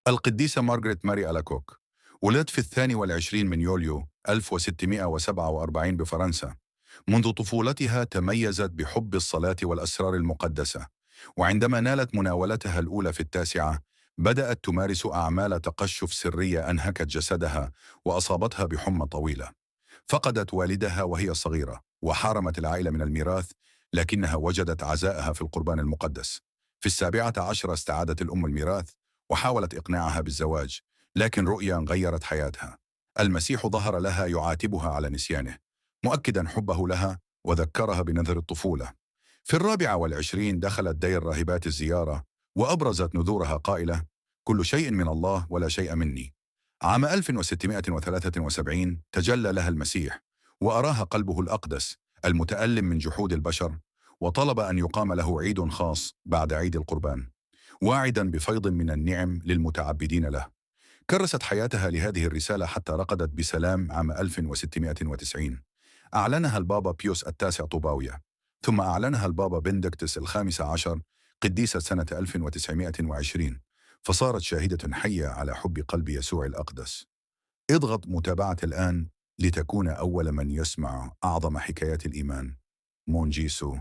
القديسة مارغريت ماري ألاكوك ولدت في 22 من يوليو 1647 بفرنسا. منذ طفولتها تميزت بحب الصلاة والأسرار المقدسة، وعندما نالت مناولتها الأولى في التاسعة بدأت تمارس أعمال تقشف سرية أنهكت جسدها وأصابتها بحمى طويلة. فقدت والدها وهي صغيرة وحارمت العائلة من الميراث، لكنها وجدت عزاءها في القربان المقدس. في 17 استعادت الأم الميراث وحاولت إقناعها بالزواج، لكن رؤيا غيرت حياتها. المسيح ظهر لها يعاتبها على نسيانه، مؤكدا حبه لها وذكرها بنذر الطفولة. في 24 دخلت دير راهبات الزيارة وأبرزت نذورها قائلة: كل شيء من الله ولا شيء مني. عام 1673 تجلى لها المسيح وأراها قلبه الأقدس المتألم من جحود البشر، وطلب أن يقام له عيد خاص بعد عيد القربان، واعدا بفيض من النعم للمتعبدين له. كرست حياتها لهذه الرسالة حتى رقدت بسلام عام 1690. أعلنها البابا بيوس التاسع طوباوية، ثم أعلنها البابا بندكتس الخامس عشر قديسة سنة 1920، فصارت شاهدة حية على حب قلب يسوع الأقدس. اضغط متابعة الآن لتكون أول من يسمع أعظم حكايات الإيمان. مونجيسو.